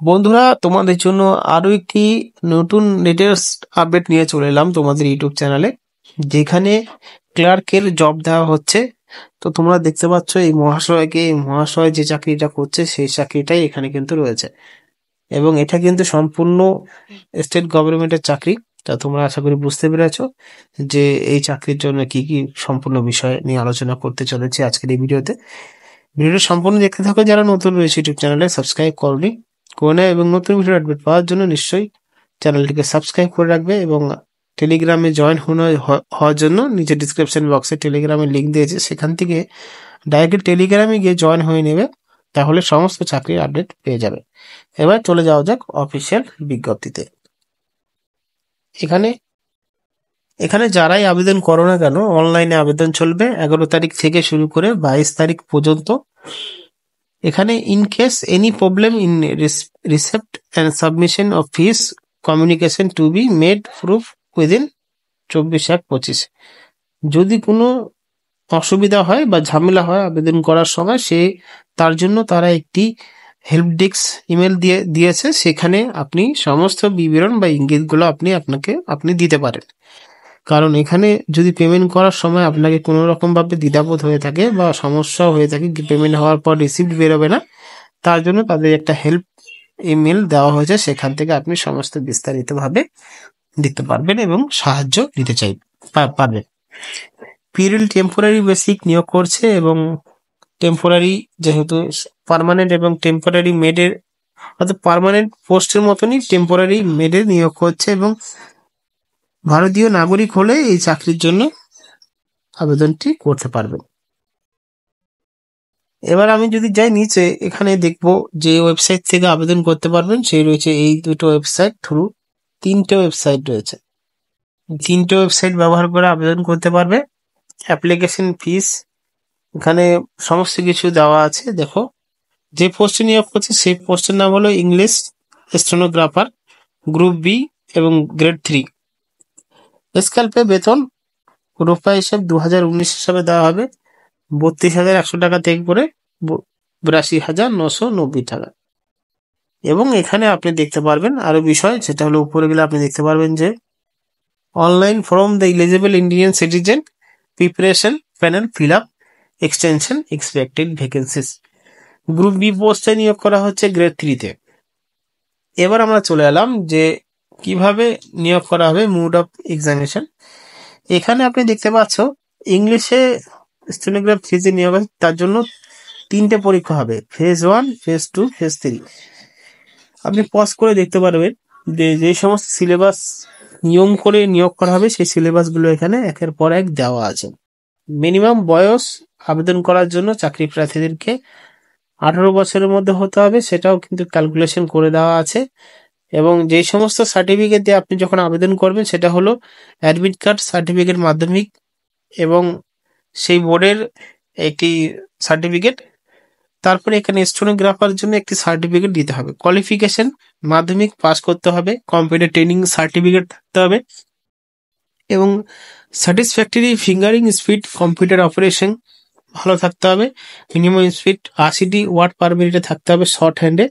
বন্ধুরা, তোমাদের জন্য আরো একটি নতুন লেটেস্ট আপডেট নিয়ে চলে এলাম তোমাদের ইউটিউব চ্যানেলে, যেখানে ক্লার্কের জব দেওয়া হচ্ছে। তো তোমরা দেখতে পাচ্ছ এই মহাশয় যে চাকরিটা করছে সেই চাকরিটাই এখানে কিন্তু রয়েছে, এবং এটা কিন্তু সম্পূর্ণ স্টেট গভর্নমেন্টের চাকরি। তা তোমরা আশা করি বুঝতে পেরেছো যে এই চাকরির জন্য কি কি সম্পূর্ণ বিষয় নিয়ে আলোচনা করতে চলেছি আজকের এই ভিডিওটা সম্পূর্ণ দেখতে থাকো। যারা নতুন রয়েছে ইউটিউব চ্যানেলে সাবস্ক্রাইব করনি করে নেয়, এবং নতুন ভিডিও আপডেট পাওয়ার জন্য নিশ্চয়ই চ্যানেলটিকে সাবস্ক্রাইব করে রাখবে, এবং টেলিগ্রামে জয়েন হওয়ার জন্য নিচে ডিসক্রিপশন বক্সে টেলিগ্রামের লিঙ্ক দিয়েছে, সেখান থেকে ডাইরেক্ট টেলিগ্রামে গিয়ে জয়েন হয়ে নেবে, তাহলে সমস্ত চাকরির আপডেট পেয়ে যাবে। এবার চলে যাওয়া যাক অফিসিয়াল বিজ্ঞপ্তিতে। এখানে যারাই আবেদন করো না কেন, অনলাইনে আবেদন চলবে 11 তারিখ থেকে শুরু করে 22 তারিখ পর্যন্ত। এখানে in case any problem in receipt and submission of fees communication to be made proof within 24/1/25। যদি কোনো অসুবিধা হয় বা ঝামেলা হয় আবেদন করার সময়, তার জন্য তারা একটি হেল্প ডেস্ক ইমেল দিয়েছে, সেখানে আপনি সমস্ত বিবরণ বা ইঙ্গিতগুলো আপনি দিতে পারেন। কারণ এখানে যদি পেমেন্ট করার সময় আপনাকে কোনো রকম ভাবে দ্বিধাবোধ হয়ে থাকে বা সমস্যা হয়ে থাকে, পেমেন্ট হওয়ার পর রিসিপ্ট বেরোবে না, তার জন্য তাদের একটা হেল্প ইমেল দেওয়া হয়েছে, সেখান থেকে আপনি সমস্ত বিস্তারিতভাবে দিতে পারবেন এবং সাহায্য নিতে পারবেন। পিরিয়ড টেম্পোরারি বেসিক নিয়োগ করছে, এবং টেম্পোরারি যেহেতু পার্মানেন্ট এবং টেম্পোরারি মেডের, অর্থাৎ পার্মানেন্ট পোস্টের মতনই টেম্পোরারি মেডে নিয়োগ করছে, এবং ভারতীয় নাগরিক হলে এই চাকরির জন্য আবেদনটি করতে পারবেন। এবার আমি যদি যাই নিচে, এখানে দেখবো যে ওয়েবসাইট থেকে আবেদন করতে পারবেন সেই রয়েছে এই দুটো ওয়েবসাইট, থ্রু 3টে ওয়েবসাইট রয়েছে। 3টে ওয়েবসাইট ব্যবহার করে আবেদন করতে পারবে। অ্যাপ্লিকেশন ফিস, এখানে সমস্ত কিছু দেওয়া আছে। দেখো, যে পোস্টে নিয়োগ করছে সেই পোস্টের নাম হলো ইংলিশ স্টেনোগ্রাফার, গ্রুপ বি এবং গ্রেড 3। স্কেলপে বেতন রূপায় হিসাব 2019 হিসাবে দেওয়া হবে 32,100 টাকা থেকে করে 82,990 টাকা। এবং এখানে আপনি দেখতে পারবেন আরো বিষয়, সেটা হলো উপরে গেলে আপনি দেখতে পারবেন যে online form the eligible Indian citizen preparation panel fill up extension expected vacancies. Group B পোস্টে নিয়োগ করা হচ্ছে গ্রেড 3-তে। এবার আমরা চলে এলাম যে কিভাবে নিয়োগ করা হবে, মোড অফ এক্সামিনেশন। এখানে আপনি দেখতে পাচ্ছ ইংলিশে স্টেনোগ্রাফ 3 নিয়োগ হবে, তার জন্য 3টে পরীক্ষা হবে, ফেজ 1, ফেজ 2, ফেজ 3। আপনি পজ করে দেখতে পারবেন যে সমস্ত সিলেবাস নিয়ম করে নিয়োগ করা হবে সেই সিলেবাসগুলো এখানে একের পর এক দেওয়া আছে। মিনিমাম বয়স আবেদন করার জন্য চাকরি প্রার্থীদেরকে 18 বছরের মধ্যে হতে হবে, সেটাও কিন্তু ক্যালকুলেশন করে দেওয়া আছে। এবং যে সমস্ত সার্টিফিকেট দিয়ে আপনি যখন আবেদন করবেন সেটা হলো অ্যাডমিট কার্ড, সার্টিফিকেট মাধ্যমিক এবং সেই বোর্ডের একটি সার্টিফিকেট। তারপরে এখানে স্টেনোগ্রাফার জন্য একটি সার্টিফিকেট দিতে হবে। কোয়ালিফিকেশন মাধ্যমিক পাস করতে হবে, কম্পিউটার ট্রেনিং সার্টিফিকেট থাকতে হবে, এবং satisfactory fingering speed computer operation ভালো থাকতে হবে। মিনিমাম স্পিড 80 ওয়াট পার মিনিটে থাকতে হবে শর্ট হ্যান্ডে,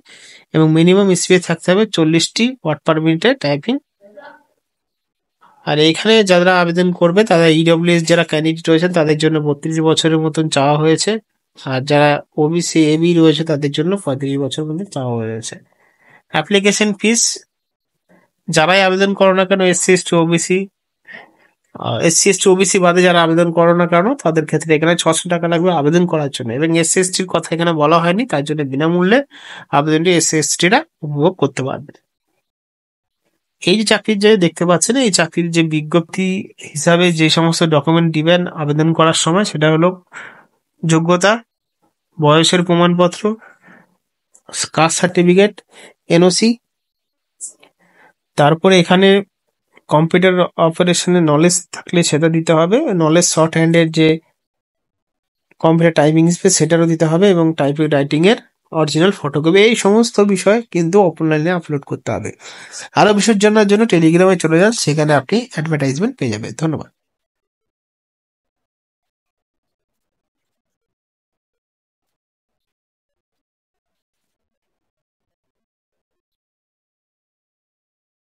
এবং মিনিমাম স্পিড থাকতে হবে 40 ওয়াট পার মিনিটে টাইপিং। আর এখানে যারা আবেদন করবে তারা ইডব্লিউএস যারা ক্যান্ডিডেট রয়েছেন তাদের জন্য 32 বছরের মতন চাওয়া হয়েছে, আর যারা ওবিসি এবি রয়েছে তাদের জন্য 35 বছর মধ্যে চাওয়া হয়েছে। অ্যাপ্লিকেশন ফিস, যারাই আবেদন করো না কেন, এসসি এসটি ওবিসি বাদে যারা আবেদন করো না কেন তাদের ক্ষেত্রে এখানে 600 টাকা লাগবে আবেদন করার জন্য, এবং এসসি এসটির কথা এখানে বলা হয়নি, তার জন্য বিনামূল্যে আবেদনটি এসসি এসটিরা উপভোগ করতে পারবে। এই যে চাকরির যে দেখতে পাচ্ছেন, এই চাকরির যে বিজ্ঞপ্তি হিসাবে যে সমস্ত ডকুমেন্ট দিবেন আবেদন করার সময়, সেটা হলো যোগ্যতা, বয়সের প্রমাণপত্র, কাস্ট সার্টিফিকেট, এনওসি। তারপরে এখানে কম্পিউটার অপারেশনের নলেজ থাকলে সেটা দিতে হবে, নলেজ শর্ট হ্যান্ডের যে কম্পিউটার টাইপিং স্পেস সেটারও দিতে হবে, এবং টাইপিং রাইটিং এর অরিজিনাল ফটোকপি। এই সমস্ত বিষয় কিন্তু অনলাইনে আপলোড করতে হবে। আরো বিষয় জানার জন্য টেলিগ্রামে চলে যান, সেখানে আপনি অ্যাডভার্টাইজমেন্ট পেয়ে যাবেন। ধন্যবাদ।